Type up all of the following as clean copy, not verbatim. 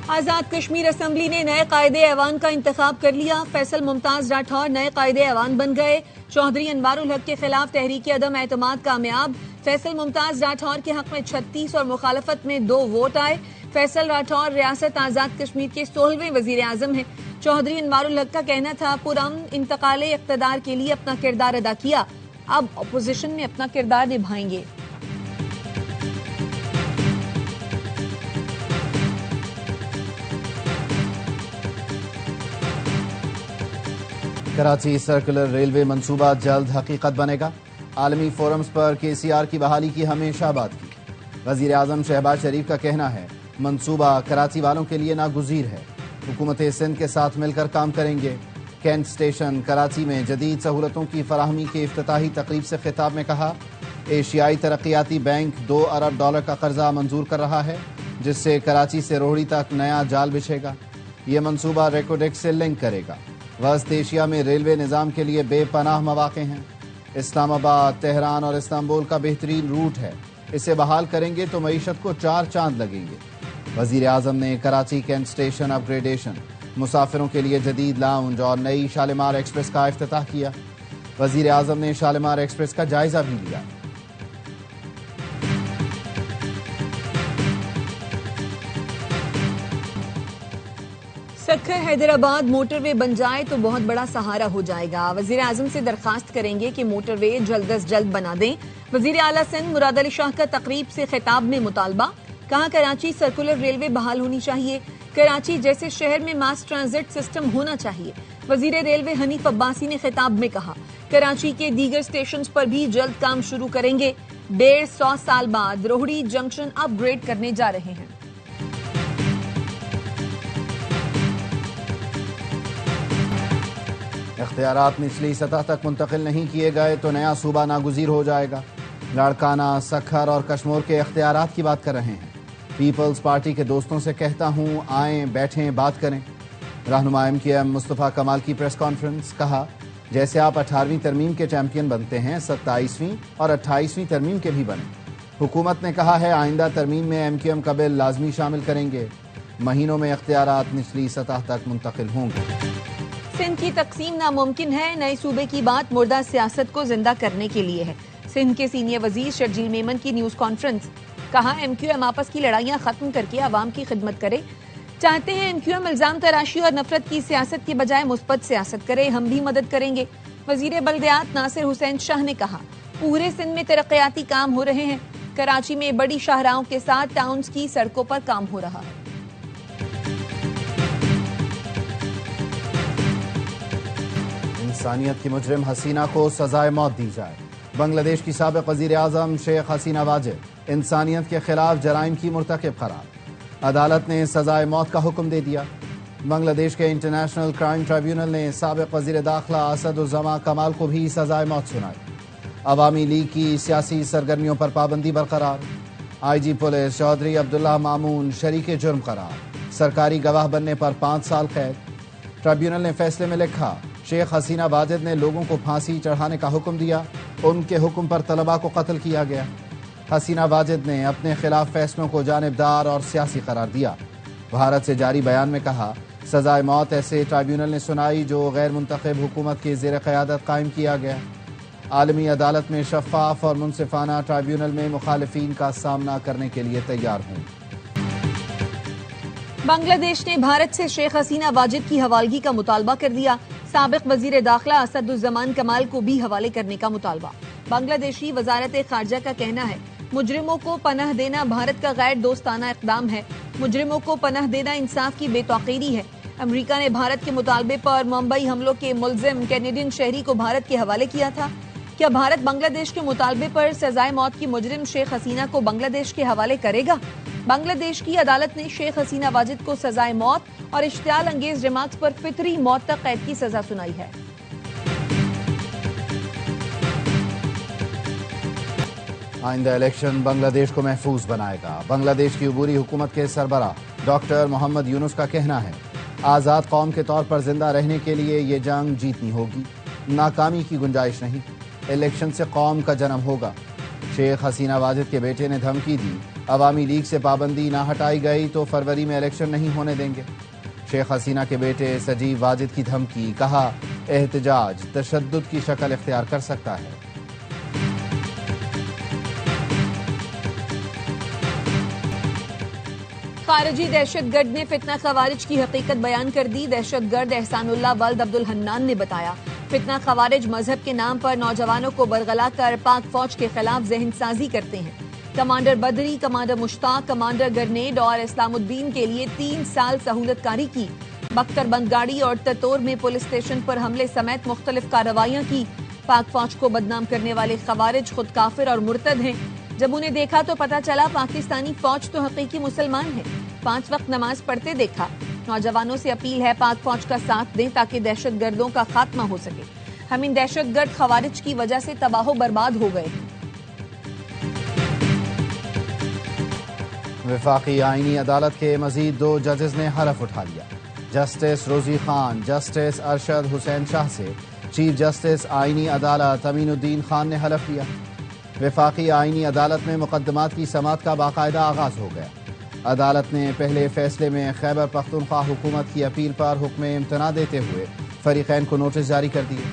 Azad Kashmir assembly نے نئے قائد ایوان کا انتخاب کر لیا. فیصل ممتاز راٹھور نئے قائد ایوان بن گئے. چودھری انوار الحق کے خلاف تحریک عدم اعتماد کامیاب. فیصل ممتاز راٹھور کے حق میں 36 اور مخالفت میں 2 ووٹ آئے. فیصل راٹھور ریاست آزاد کشمیر کے 16ویں وزیر اعظم ہیں. چودھری انوار الحق کا کہنا تھا پرامن انتقال اقتدار کے لیے اپنا کردار ادا کیا، اب اپوزیشن میں اپنا کردار نبھائیں گے. کراچی سرکولر ریلوے منصوبہ جلد حقیقت بنے گا. عالمی فورمز پر KCR کی بحالی کی ہمیشہ بات کی. وزیر اعظم شہباز شریف کا کہنا ہے منصوبہ کراچی والوں کے لیے ناگزیر ہے. حکومت سندھ کے ساتھ مل کر کام کریں گے. کینٹ اسٹیشن کراچی میں جدید سہولتوں کی فراہمی کے افتتاحی تقریب سے خطاب میں کہا ایشیائی ترقیاتی بینک $2 ارب کا قرضہ منظور کر رہا ہے جس سے کراچی سے روہڑی تک نیا جال بچھے گا. یہ منصوبہ ریکوڈیک سے لنک کرے گا. وسط ایشیا میں ریلوے نظام کے لیے بے پناہ مواقع ہیں. اسلام آباد، تہران اور استنبول کا بہترین روٹ ہے. اسے بحال کریں گے تو معیشت کو 4 چاند لگیں گے. وزیر اعظم نے کراچی کینٹ اسٹیشن اپ گریڈیشن، مسافروں کے لیے جدید لاؤنج اور نئی شالیمار ایکسپریس کا افتتاح کیا. وزیر اعظم نے شالیمار ایکسپریس کا جائزہ بھی لیا. سکھر حیدرآباد موٹر وے بن جائے تو بہت بڑا سہارا ہو جائے گا. وزیر اعظم سے درخواست کریں گے کہ موٹر وے جلد از جلد بنا دیں. وزیر اعلیٰ سندھ مراد علی شاہ کا تقریب سے خطاب میں مطالبہ. کہا کراچی سرکولر ریلوے بحال ہونی چاہیے. کراچی جیسے شہر میں ماس ٹرانزٹ سسٹم ہونا چاہیے. وزیر ریلوے حنیف عباسی نے خطاب میں کہا کراچی کے دیگر اسٹیشنز پر بھی جلد کام شروع کریں گے. 150 سال بعد روہڑی جنکشن اپ گریڈ کرنے جا رہے ہیں. اختیارات نچلی سطح تک منتقل نہیں کیے گئے تو نیا صوبہ ناگزیر ہو جائے گا. لاڑکانہ، سکھر اور کشمور کے اختیارات کی بات کر رہے ہیں. پیپلز پارٹی کے دوستوں سے کہتا ہوں آئیں بیٹھیں بات کریں. رہنما MQM مصطفیٰ کمال کی پریس کانفرنس. کہا جیسے آپ 18ویں ترمیم کے چیمپئن بنتے ہیں 27ویں اور 28ویں ترمیم کے بھی بنیں. حکومت نے کہا ہے آئندہ ترمیم میں MQM کا بل لازمی شامل کریں گے. مہینوں میں اختیارات نچلی سطح تک منتقل ہوں گے. سندھ کی تقسیم ناممکن ہے. نئے صوبے کی بات مردہ سیاست کو زندہ کرنے کے لیے ہے. سندھ کے سینئر وزیر شرجیل میمن کی نیوز کانفرنس. کہا MQM آپس کی لڑائیاں ختم کر کے عوام کی خدمت کرے. چاہتے ہیں MQM الزام تراشی اور نفرت کی سیاست کی بجائے مثبت سیاست کرے. ہم بھی مدد کریں گے. وزیر بلدیات ناصر حسین شاہ نے کہا پورے سندھ میں ترقیاتی کام ہو رہے ہیں. کراچی میں بڑی شاہراہوں کے ساتھ ٹاؤنز کی سڑکوں پر کام ہو رہا ہے. انسانیت کی مجرم حسینہ کو سزائے موت دی جائے. بنگلہ دیش کی سابق وزیر اعظم شیخ حسینہ واجد انسانیت کے خلاف جرائم کی مرتکب قرار. عدالت نے سزائے موت کا حکم دے دیا. بنگلہ دیش کے انٹرنیشنل کرائم ٹریبیونل نے سابق وزیر داخلہ اسد الزما کمال کو بھی سزائے موت سنائی. عوامی لیگ کی سیاسی سرگرمیوں پر پابندی برقرار. IG پولیس چودھری عبداللہ مامون شریک جرم قرار. سرکاری گواہ بننے پر 5 سال قید. ٹریبیونل نے فیصلے میں لکھا شیخ حسینہ واجد نے لوگوں کو پھانسی چڑھانے کا حکم دیا. ان کے حکم پر طلباء کو قتل کیا گیا. حسینہ واجد نے اپنے خلاف فیصلوں کو جانبدار اور سیاسی قرار دیا. بھارت سے جاری بیان میں کہا سزائے موت ایسے ٹریبیونل نے سنائی جو غیر منتخب حکومت کی زیر قیادت قائم کیا گیا. عالمی عدالت میں شفاف اور منصفانہ ٹریبیونل میں مخالفین کا سامنا کرنے کے لیے تیار ہوں. بنگلہ دیش نے بھارت سے شیخ حسینہ واجد کی حوالگی کا مطالبہ کر دیا. سابق وزیر داخلہ اسد الزمان کمال کو بھی حوالے کرنے کا مطالبہ. بنگلہ دیشی وزارت خارجہ کا کہنا ہے مجرموں کو پناہ دینا بھارت کا غیر دوستانہ اقدام ہے. مجرموں کو پناہ دینا انصاف کی بے توقیری ہے. امریکہ نے بھارت کے مطالبے پر ممبئی حملوں کے ملزم کینیڈین شہری کو بھارت کے حوالے کیا تھا. کیا بھارت بنگلہ دیش کے مطالبے پر سزائے موت کی مجرم شیخ حسینہ کو بنگلہ دیش کے حوالے کرے گا؟ بنگلہ دیش کی عدالت نے شیخ حسینہ واجد کو سزائے موت اور اشتعال انگیز ریمارکس پر فطری موت تک قید کی سزا سنائی ہے. آئندہ الیکشن بنگلہ دیش کو محفوظ بنائے گا. بنگلہ دیش کی عبوری حکومت کے سربراہ ڈاکٹر محمد یونس کا کہنا ہے آزاد قوم کے طور پر زندہ رہنے کے لیے یہ جنگ جیتنی ہوگی. ناکامی کی گنجائش نہیں. الیکشن سے قوم کا جنم ہوگا. شیخ حسینہ واجد کے بیٹے نے دھمکی دی عوامی لیگ سے پابندی نہ ہٹائی گئی تو فروری میں الیکشن نہیں ہونے دیں گے۔ شیخ حسینہ کے بیٹے سجیو واجد کی دھمکی، کہا احتجاج تشدد کی شکل اختیار کر سکتا ہے۔ خارجی دہشت گرد نے فتنہ خوارج کی حقیقت بیان کر دی۔ دہشت گرد احسان اللہ ولد عبدالحنان نے بتایا، فتنہ خوارج مذہب کے نام پر نوجوانوں کو برگلا کر پاک فوج کے خلاف ذہن سازی کرتے ہیں۔ کمانڈر بدری، کمانڈر مشتاق، کمانڈر گرنیڈ اور اسلام الدین کے لیے 3 سال سہولت کاری کی۔ بختر بند گاڑی اور تتور میں پولیس اسٹیشن پر حملے سمیت مختلف کارروائیاں کی۔ پاک فوج کو بدنام کرنے والے خوارج خود کافر اور مرتد ہیں۔ جب انہیں دیکھا تو پتہ چلا پاکستانی فوج تو حقیقی مسلمان ہے۔ 5 وقت نماز پڑھتے دیکھا۔ نوجوانوں سے اپیل ہے پاک فوج کا ساتھ دیں تاکہ دہشت گردوں کا خاتمہ ہو سکے۔ ہم ان دہشت گرد خوارج کی وجہ سے تباہ و برباد ہو گئے ہیں۔ وفاقی آئینی عدالت کے مزید 2 ججز نے حلف اٹھا لیا۔ جسٹس روزی خان، جسٹس ارشد حسین شاہ سے چیف جسٹس آئینی عدالت امین الدین خان نے حلف لیا۔ وفاقی آئینی عدالت میں مقدمات کی سماعت کا باقاعدہ آغاز ہو گیا۔ عدالت نے پہلے فیصلے میں خیبر پختونخوا حکومت کی اپیل پر حکم امتناع دیتے ہوئے فریقین کو نوٹس جاری کر دیے۔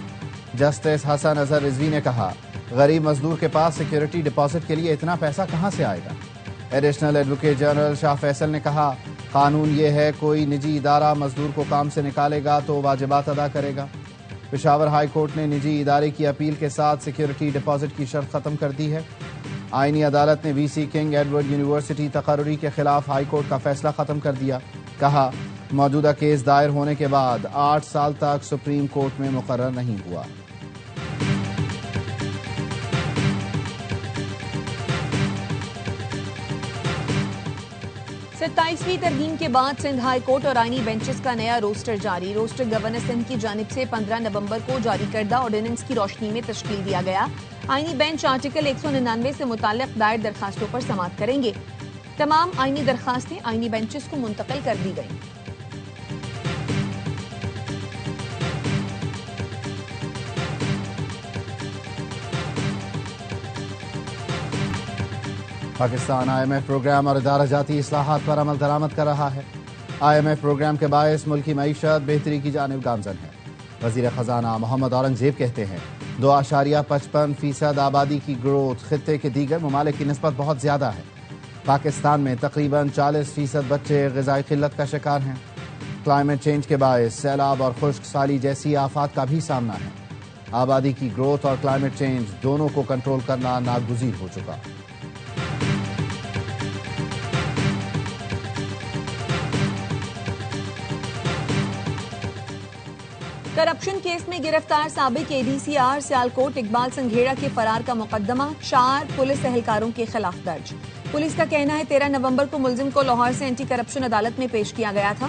جسٹس حسن اظہر رضوی نے کہا، غریب مزدور کے پاس سیکیورٹی ڈپازٹ کے لیے اتنا پیسہ کہاں سے آئے گا؟ ایڈیشنل ایڈوکیٹ جنرل شاہ فیصل نے کہا، قانون یہ ہے کوئی نجی ادارہ مزدور کو کام سے نکالے گا تو واجبات ادا کرے گا۔ پشاور ہائی کورٹ نے نجی ادارے کی اپیل کے ساتھ سیکیورٹی ڈپازٹ کی شرط ختم کر دی ہے۔ آئینی عدالت نے وی سی کنگ ایڈورڈ یونیورسٹی تقرری کے خلاف ہائی کورٹ کا فیصلہ ختم کر دیا۔ کہا، موجودہ کیس دائر ہونے کے بعد 8 سال تک سپریم کورٹ میں مقرر نہیں ہوا۔ ستائیسویں ترمیم کے بعد سندھ ہائی کورٹ اور آئینی بینچز کا نیا روسٹر جاری۔ روسٹر گورنر سندھ کی جانب سے 15 نومبر کو جاری کردہ آرڈیننس کی روشنی میں تشکیل دیا گیا۔ آئینی بینچ آرٹیکل 199 سے متعلق دائر درخواستوں پر سماعت کریں گے۔ تمام آئینی درخواستیں آئینی بینچز کو منتقل کر دی گئیں۔ Pakistan I M F program اور ادارہ جاتی اصلاحات پر عمل درآمد کر رہا ہے۔ آئی ایم ایف پروگرام کے باعث ملکی معیشت بہتری کی جانب گامزن ہے۔ وزیر خزانہ محمد اورنگزیب کہتے ہیں 2.55% آبادی کی گروتھ خطے کے دیگر ممالک کی نسبت بہت زیادہ ہے۔ پاکستان میں تقریباً 40% بچے غذائی قلت کا شکار ہیں۔ کلائمیٹ چینج کے باعث سیلاب اور خشک سالی جیسی آفات کا بھی سامنا ہے۔ آبادی کی گروتھ اور کلائمیٹ چینج دونوں کو کنٹرول کرنا ناگزیر ہو چکا۔ کرپشن کیس میں گرفتار سابق A D C R Sialkot Iqbal Sanghera کے فرار کا مقدمہ 4 پولیس اہلکاروں کے خلاف درج۔ پولیس کا کہنا ہے 13 نومبر کو ملزم کو لاہور سے اینٹی کرپشن عدالت میں پیش کیا گیا تھا۔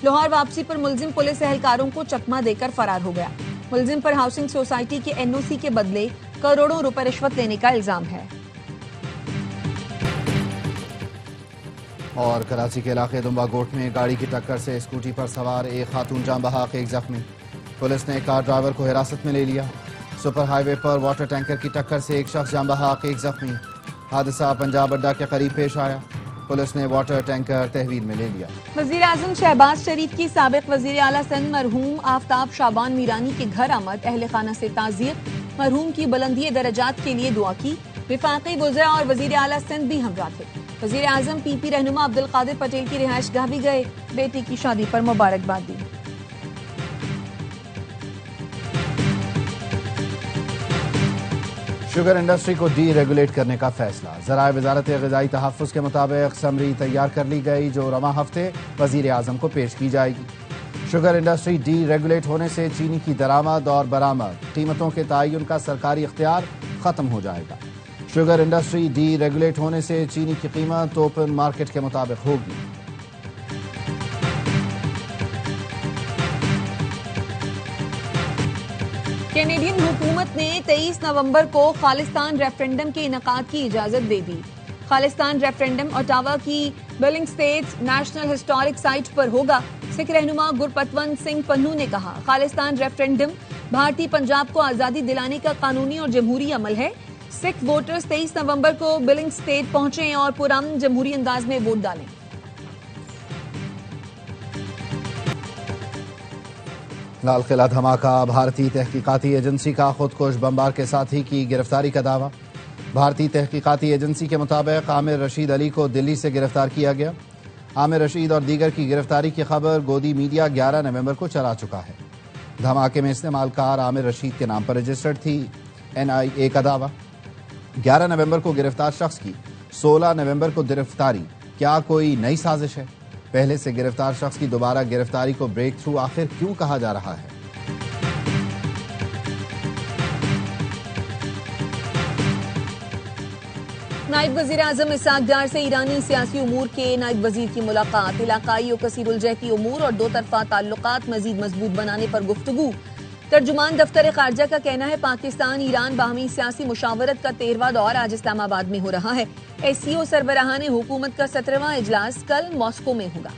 لاہور واپسی پر ملزم پولیس اہلکاروں کو چکمہ دے کر فرار ہو گیا۔ ملزم پر ہاؤسنگ سوسائٹی کے این او سی کے بدلے کروڑوں روپے رشوت لینے کا الزام ہے۔ اور کراچی کے علاقے دمبا گوٹ میں گاڑی کی ٹکر سے اسکوٹی پر سوار ایک خاتون جاں بحق، ایک زخمی۔ پولیس نے کار ڈرائیور کو حراست میں لے لیا۔ سپر ہائی وے پر واٹر ٹینکر کی ٹکر سے ایک شخص جاں بحق، ایک زخمی۔ حادثہ پنجاب اڈا کے قریب پیش آیا۔ پولیس نے واٹر ٹینکر تحویل میں لے لیا۔ وزیر اعظم شہباز شریف کی سابق وزیر اعلیٰ سندھ مرحوم آفتاب شعبان میرانی کے گھر آمد، اہل خانہ سے تعزیت، مرحوم کی بلندی درجات کے لیے دعا کی۔ وفاقی وزراء اور وزیر اعلیٰ سندھ بھی ہمراہ تھے۔ وزیر اعظم پی پی رہنما عبدالقادر پٹیل کی رہائش گاہ بھی گئے، بیٹی کی شادی پر مبارکباد دی۔ شوگر انڈسٹری کو ڈی ریگولیٹ کرنے کا فیصلہ۔ ذرائع وزارت غذائی تحفظ کے مطابق سمری تیار کر لی گئی جو رواں ہفتے وزیر اعظم کو پیش کی جائے گی۔ شوگر انڈسٹری ڈی ریگولیٹ ہونے سے چینی کی درآمد اور برآمد قیمتوں کے تعین کا سرکاری اختیار ختم ہو جائے گا۔ شوگر انڈسٹری ڈی ریگولیٹ ہونے سے چینی کی قیمت اوپن مارکیٹ کے مطابق ہوگی۔ کینیڈین حکومت نے 23 نومبر کو خالستان ریفرنڈم کے انعقاد کی اجازت دے دی۔ خالستان ریفرنڈم اوٹاوا کی building status national historic site پر ہوگا۔ سکھ رہنما گرپتونت سنگھ پنو نے کہا، خالستان ریفرنڈم بھارتی پنجاب کو آزادی دلانے کا قانونی اور جمہوری عمل ہے۔ سکھ ووٹرز 23 نومبر کو بلنگ اسٹیٹ پہنچیں اور پرامن جمہوری انداز میں ووٹ ڈالیں۔ لال قلعہ دھماکہ، بھارتی تحقیقاتی ایجنسی کا خودکش بمبار کے ساتھی کی گرفتاری کا دعویٰ۔ بھارتی تحقیقاتی ایجنسی کے مطابق عامر رشید علی کو دلی سے گرفتار کیا گیا۔ عامر رشید اور دیگر کی گرفتاری کی خبر گودی میڈیا 11 نومبر کو چلا چکا ہے۔ دھماکے میں استعمال کار عامر رشید کے نام پر رجسٹرڈ تھی، NIA کا دعویٰ۔ 11 نومبر کو گرفتار شخص کی 16 نومبر کو گرفتاری، کیا کوئی نئی سازش ہے؟ پہلے سے گرفتار شخص کی دوبارہ گرفتاری کو بریک تھرو آخر کیوں کہا جا رہا ہے؟ نائب وزیر اعظم اسحاق ڈار سے ایرانی سیاسی امور کے نائب وزیر کی ملاقات، علاقائی و کثیر الجہتی امور اور دو طرفہ تعلقات مزید مضبوط بنانے پر گفتگو۔ ترجمان دفتر خارجہ کا کہنا ہے پاکستان ایران باہمی سیاسی مشاورت کا 13واں دور آج اسلام آباد میں ہو رہا ہے۔ SCO سربراہان حکومت کا 17واں اجلاس کل ماسکو میں ہوگا۔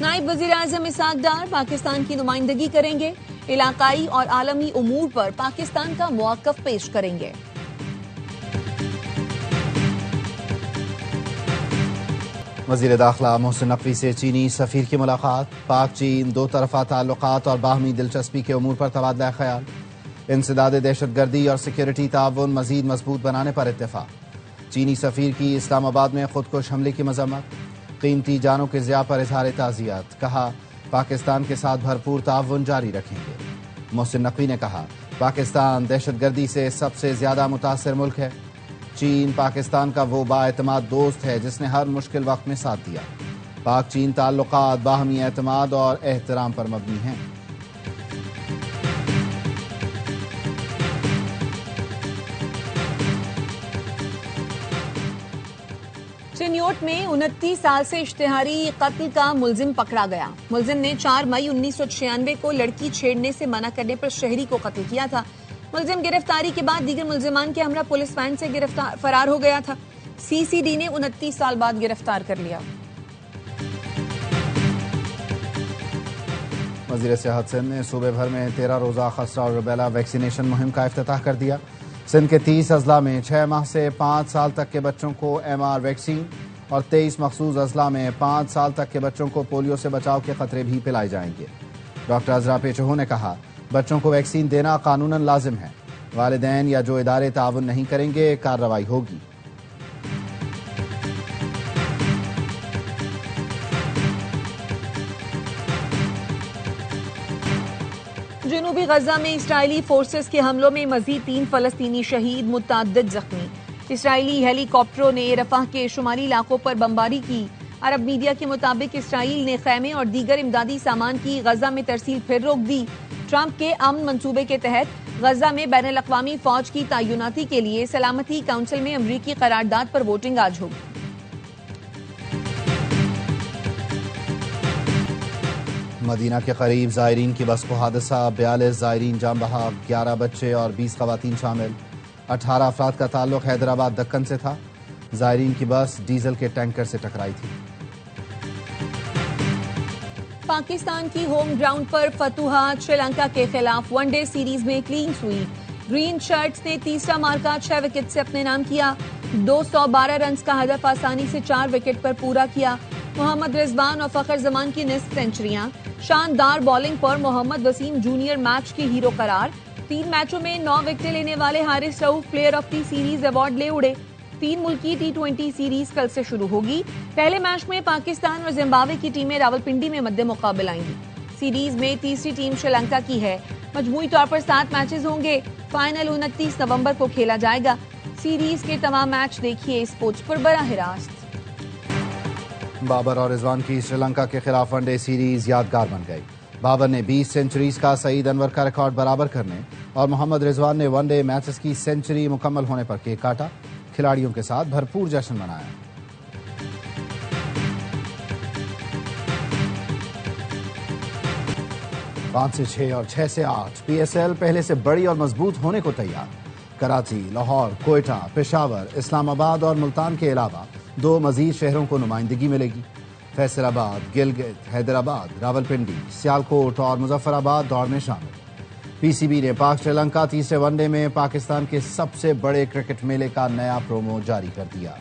نائب وزیر اعظم اسحاق ڈار پاکستان کی نمائندگی کریں گے، علاقائی اور عالمی امور پر پاکستان کا موقف پیش کریں گے۔ وزیر داخلہ محسن نقوی سے چینی سفیر کی ملاقات، پاک چین دو طرفہ تعلقات اور باہمی دلچسپی کے امور پر تبادلہ خیال، انسداد دہشت گردی اور سیکیورٹی تعاون مزید مضبوط بنانے پر اتفاق۔ چینی سفیر کی اسلام آباد میں خودکش حملے کی مذمت، قیمتی جانوں کے ضیاع پر اظہار تعزیت، کہا پاکستان کے ساتھ بھرپور تعاون جاری رکھیں گے۔ محسن نقوی نے کہا پاکستان دہشت گردی سے سب سے زیادہ متاثر ملک ہے، چین پاکستان کا وہ بااعتماد دوست ہے جس نے ہر مشکل وقت میں ساتھ دیا۔ پاک چین تعلقات باہمی اعتماد اور احترام پر مبنی ہیں۔ چنیوٹ میں 29 سال سے اشتہاری قتل کا ملزم پکڑا گیا۔ ملزم نے 4 مئی 1996 کو لڑکی چھیڑنے سے منع کرنے پر شہری کو قتل کیا تھا۔ ملزم گرفتاری کے بعد دیگر ملزمان کے ہمراہ پولیس وین سے فرار ہو گیا تھا۔ CCD نے 29 سال بعد گرفتار کر لیا۔ وزیر صحت سندھ نے صوبے بھر میں 13 روزہ خسرہ اور روبیلا ویکسینیشن مہم کا افتتاح کر دیا۔ سندھ کے 30 اضلاع میں 6 ماہ سے 5 سال تک کے بچوں کو MR ویکسین اور 23 مخصوص اضلاع میں 5 سال تک کے بچوں کو پولیو سے بچاؤ کے قطرے بھی پلائے جائیں گے۔ ڈاکٹر عذرا پیچہو نے کہا بچوں کو ویکسین دینا قانوناً لازم ہے، والدین یا جو ادارے تعاون نہیں کریں گے کارروائی ہوگی۔ جنوبی غزہ میں اسرائیلی فورسز کے حملوں میں مزید 3 فلسطینی شہید، متعدد زخمی۔ اسرائیلی ہیلی کاپٹروں نے رفح کے شمالی علاقوں پر بمباری کی۔ عرب میڈیا کے مطابق اسرائیل نے خیمے اور دیگر امدادی سامان کی غزہ میں ترسیل پھر روک دی۔ ٹرمپ کے امن منصوبے کے تحت غزہ میں بین الاقوامی فوج کی تعیناتی کے لیے سلامتی کونسل میں امریکی قرارداد پر ووٹنگ آج ہوگی۔ مدینہ کے قریب زائرین کی بس کو حادثہ، 42 زائرین جاں بحق، 11 بچے اور 20 خواتین شامل۔ 18 افراد کا تعلق حیدرآباد دکن سے تھا۔ زائرین کی بس ڈیزل کے ٹینکر سے ٹکرائی تھی۔ پاکستان کی ہوم گراؤنڈ پر فتوحات، شری لنکا کے خلاف ون ڈے سیریز میں کلین سویپ۔ گرین شرٹس نے تیسرا مارکا 6 وکٹ سے اپنے نام کیا۔ 212 رنز کا ہدف آسانی سے 4 وکٹ پر پورا کیا۔ محمد رضوان اور فخر زمان کی نصف سنچریاں۔ شاندار بولنگ پر محمد وسیم جونیئر میچ کے ہیرو قرار۔ 3 میچوں میں 9 وکٹیں لینے والے Haris Rauf player of the series award لے اڑے۔ 3 ملکی T20 سیریز کل سے شروع ہوگی۔ پہلے میچ میں پاکستان اور زمبابوے کی ٹیمیں راولپنڈی میں مد مقابل آئیں گی۔ سیریز میں تیسری ٹیم شری لنکا کی ہے۔ مجموعی طور پر 7 میچز ہوں گے۔ فائنل 29 نومبر کو کھیلا جائے گا۔ سیریز کے تمام میچ دیکھیے اسپورٹس پر براہ راست۔ بابر اور رضوان کی سری لنکا کے خلاف ون ڈے سیریز یادگار بن گئی۔ بابر نے 20 سینچریز کا سعید انور کا ریکارڈ برابر کرنے اور محمد رضوان نے ون ڈے میچز کی سینچری مکمل ہونے پر کیک کاٹا۔ کھلاڑیوں کے ساتھ بھرپور جشن منایا۔ 5 سے 6 اور 6 سے 8 PSL پہلے سے بڑی اور مضبوط ہونے کو تیار۔ کراچی، لاہور، کوئٹہ، پشاور، اسلام آباد اور ملتان کے علاوہ 2 مزید شہروں کو نمائندگی ملے گی۔ فیصل آباد، گلگت، حیدرآباد، راولپنڈی، سیالکوٹ اور مظفر آباد دوڑ میں شامل۔ پی سی بی نے پاک سری لنکا تیسرے ون ڈے میں پاکستان کے سب سے بڑے کرکٹ میلے کا نیا پرومو جاری کر دیا۔